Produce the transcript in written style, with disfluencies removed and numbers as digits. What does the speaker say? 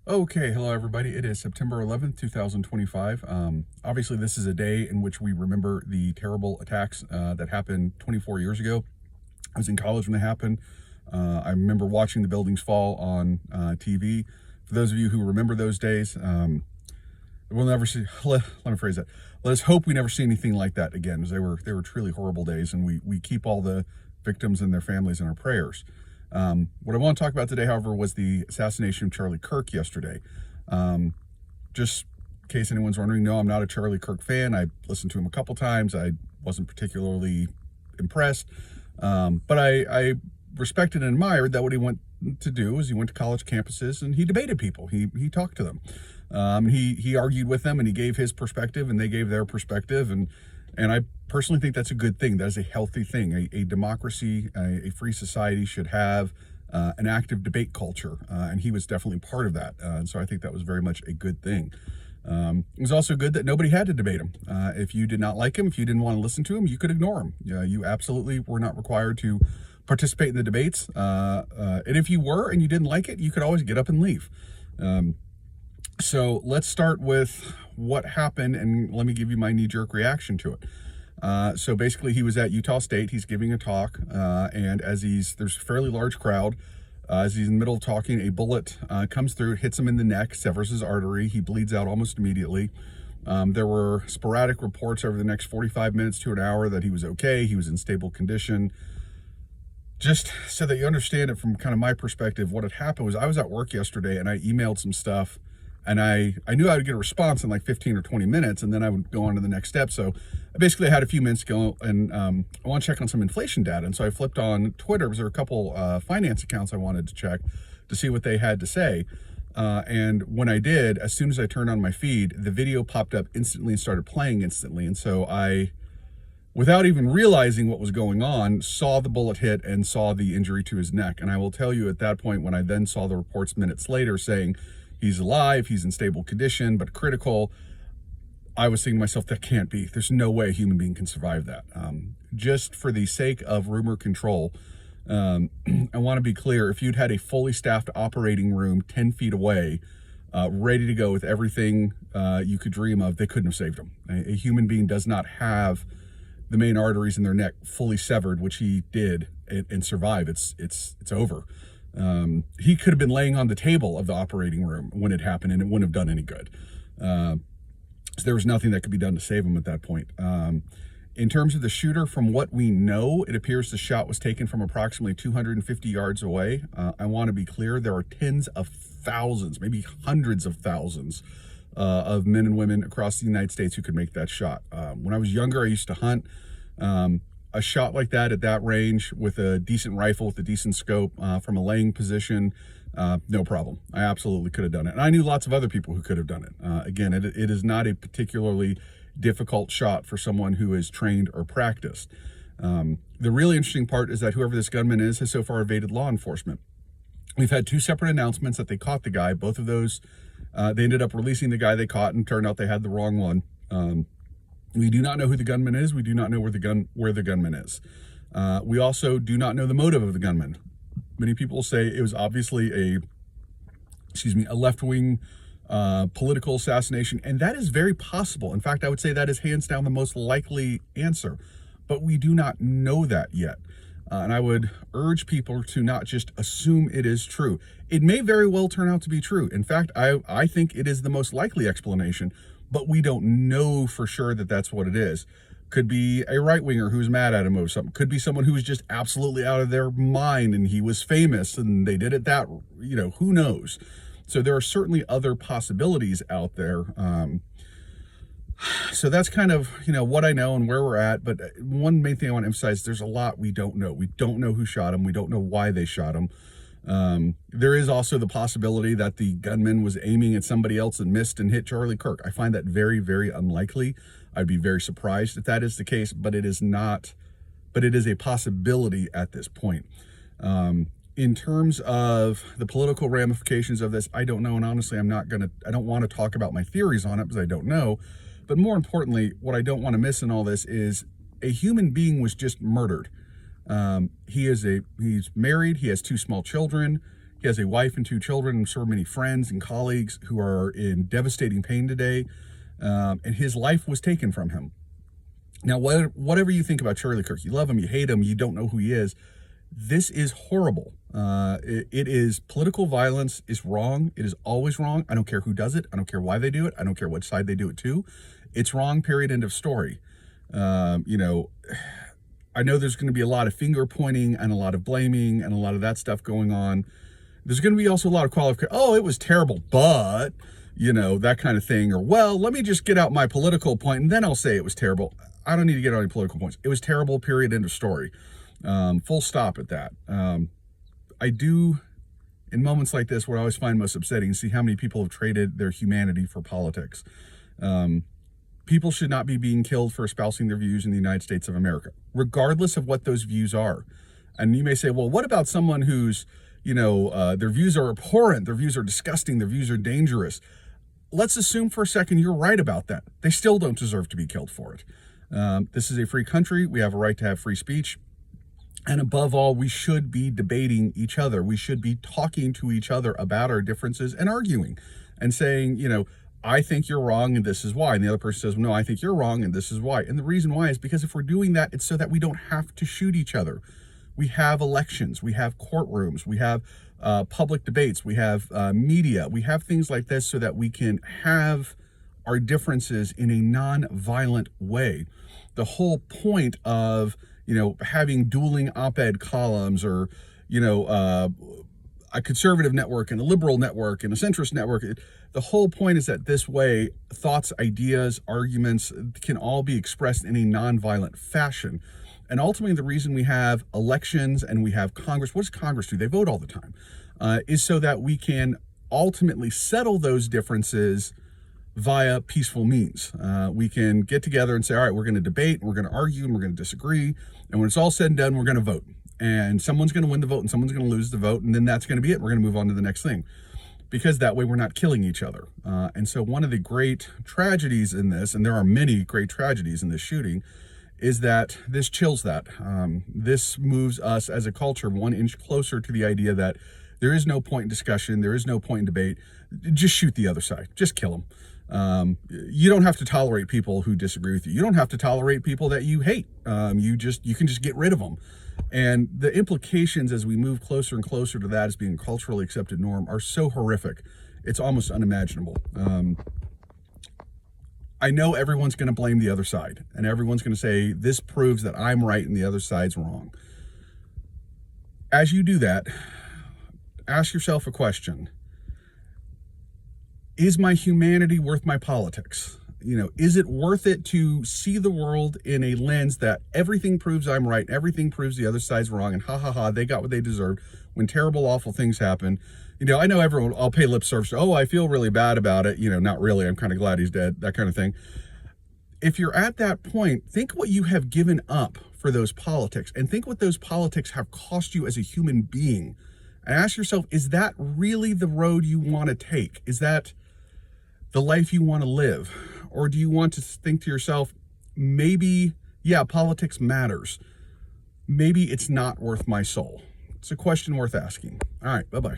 Okay, hello everybody. It is September 11th, 2025. Obviously, this is a day in which we remember the terrible attacks that happened 24 years ago. I was in college when they happened. I remember watching the buildings fall on TV. For those of you who remember those days, we'll never see. Let me phrase that. Let us hope we never see anything like that again, because they were truly horrible days, and we keep all the victims and their families in our prayers. What I want to talk about today, however, was the assassination of Charlie Kirk yesterday. Just in case anyone's wondering, no, I'm not a Charlie Kirk fan. I listened to him a couple times. I wasn't particularly impressed, but I respected and admired that what he went to do is he went to college campuses and he debated people. He talked to them. He argued with them, and he gave his perspective and they gave their perspective, and I personally think that's a good thing. That is a healthy thing. A democracy, a free society should have an active debate culture, and he was definitely part of that. And so I think that was very much a good thing. It was also good that nobody had to debate him. If you did not like him, if you didn't want to listen to him, you could ignore him. You absolutely were not required to participate in the debates. And if you were and you didn't like it, you could always get up and leave. So let's start with what happened, and let me give you my knee-jerk reaction to it. So basically, he was at Utah State. He's giving a talk, and there's a fairly large crowd. As he's in the middle of talking, a bullet comes through, hits him in the neck, severs his artery. He bleeds out almost immediately. There were sporadic reports over the next 45 minutes to an hour that he was okay. He was in stable condition. Just so that you understand it from kind of my perspective, what had happened was I was at work yesterday and I emailed some stuff, and I knew I would get a response in like 15 or 20 minutes, and then I would go on to the next step. So I basically had a few minutes to go, and I want to check on some inflation data. And so I flipped on Twitter because there were a couple finance accounts I wanted to check to see what they had to say. And when I did, as soon as I turned on my feed, the video popped up instantly and started playing instantly. And so I, without even realizing what was going on, saw the bullet hit and saw the injury to his neck. And I will tell you, at that point, when I then saw the reports minutes later saying he's alive, he's in stable condition, but critical, I was thinking to myself, that can't be. There's no way a human being can survive that. Just for the sake of rumor control, I want to be clear, if you'd had a fully staffed operating room 10 feet away, ready to go with everything you could dream of, they couldn't have saved him. A human being does not have the main arteries in their neck fully severed, which he did, and survive. It's over. He could have been laying on the table of the operating room when it happened, and it wouldn't have done any good. So there was nothing that could be done to save him at that point. In terms of the shooter, from what we know, it appears the shot was taken from approximately 250 yards away. I want to be clear, there are tens of thousands, maybe hundreds of thousands of men and women across the United States who could make that shot. When I was younger, I used to hunt. A shot like that at that range with a decent rifle, with a decent scope, from a laying position, no problem. I absolutely could have done it. And I knew lots of other people who could have done it. Again, it is not a particularly difficult shot for someone who is trained or practiced. The really interesting part is that whoever this gunman is has so far evaded law enforcement. We've had two separate announcements that they caught the guy. Both of those, they ended up releasing the guy they caught, and turned out they had the wrong one. We do not know who the gunman is. We do not know where the gunman is. We also do not know the motive of the gunman. Many people say it was obviously a left-wing political assassination, and that is very possible. In fact, I would say that is hands down the most likely answer, but we do not know that yet. And I would urge people to not just assume it is true. It may very well turn out to be true. In fact, I think it is the most likely explanation, but we don't know for sure that that's what it is. Could be a right-winger who's mad at him over something. Could be someone who was just absolutely out of their mind and he was famous and they did it that, who knows? So there are certainly other possibilities out there. So that's kind of, what I know and where we're at. But one main thing I want to emphasize, there's a lot we don't know. We don't know who shot him. We don't know why they shot him. There is also the possibility that the gunman was aiming at somebody else and missed and hit Charlie Kirk. I find that very, very unlikely. I'd be very surprised if that is the case, but it is not, but it is a possibility at this point. In terms of the political ramifications of this, I don't know. And honestly, I don't want to talk about my theories on it because I don't know. But more importantly, what I don't want to miss in all this is a human being was just murdered. He's married. He has two small children. He has a wife and 2 children, and so many friends and colleagues who are in devastating pain today. And his life was taken from him. Now, whatever you think about Charlie Kirk, you love him, you hate him, you don't know who he is. This is horrible. It is political violence is wrong. It is always wrong. I don't care who does it. I don't care why they do it. I don't care what side they do it to. It's wrong, period, end of story. You know, I know there's going to be a lot of finger pointing and a lot of blaming and a lot of that stuff going on. There's going to be also a lot of qualification. Oh, it was terrible, but, you know, that kind of thing. Or, well, let me just get out my political point and then I'll say it was terrible. I don't need to get out any political points. It was terrible, period, end of story. Full stop at that. I do, in moments like this, what I always find most upsetting is see how many people have traded their humanity for politics. People should not be being killed for espousing their views in the United States of America, regardless of what those views are. And you may say, well, what about someone who's, you know, their views are abhorrent, their views are disgusting, their views are dangerous? Let's assume for a second you're right about that. They still don't deserve to be killed for it. This is a free country. We have a right to have free speech. And above all, we should be debating each other. We should be talking to each other about our differences and arguing and saying, you know, I think you're wrong and this is why. And the other person says, well, no, I think you're wrong and this is why. And the reason why is because if we're doing that, it's so that we don't have to shoot each other. We have elections, we have courtrooms, we have public debates, we have media, we have things like this so that we can have our differences in a non-violent way. The whole point of, you know, having dueling op-ed columns or, you know, a conservative network and a liberal network and a centrist network, the whole point is that this way, thoughts, ideas, arguments can all be expressed in a nonviolent fashion. And ultimately, the reason we have elections and we have Congress, what does Congress do? They vote all the time, is so that we can ultimately settle those differences via peaceful means. We can get together and say, all right, we're going to debate, we're going to argue, and we're going to disagree. And when it's all said and done, we're going to vote. And someone's going to win the vote and someone's going to lose the vote. And then that's going to be it. We're going to move on to the next thing. Because that way we're not killing each other. And so one of the great tragedies in this, and there are many great tragedies in this shooting, is that this chills that. This moves us as a culture 1 inch closer to the idea that there is no point in discussion, there is no point in debate. Just shoot the other side, just kill them. You don't have to tolerate people who disagree with you. You don't have to tolerate people that you hate. You can just get rid of them. And the implications as we move closer and closer to that as being a culturally accepted norm are so horrific. It's almost unimaginable. I know everyone's going to blame the other side, and everyone's going to say, this proves that I'm right and the other side's wrong. As you do that, ask yourself a question. Is my humanity worth my politics? You know, is it worth it to see the world in a lens that everything proves I'm right, everything proves the other side's wrong, and ha ha ha, they got what they deserved when terrible, awful things happen? You know, I know everyone, I'll pay lip service. Oh, I feel really bad about it. You know, not really. I'm kind of glad he's dead, that kind of thing. If you're at that point, think what you have given up for those politics and think what those politics have cost you as a human being. And ask yourself, is that really the road you want to take? Is that the life you want to live? Or do you want to think to yourself, maybe, yeah, politics matters. Maybe it's not worth my soul. It's a question worth asking. All right, bye-bye.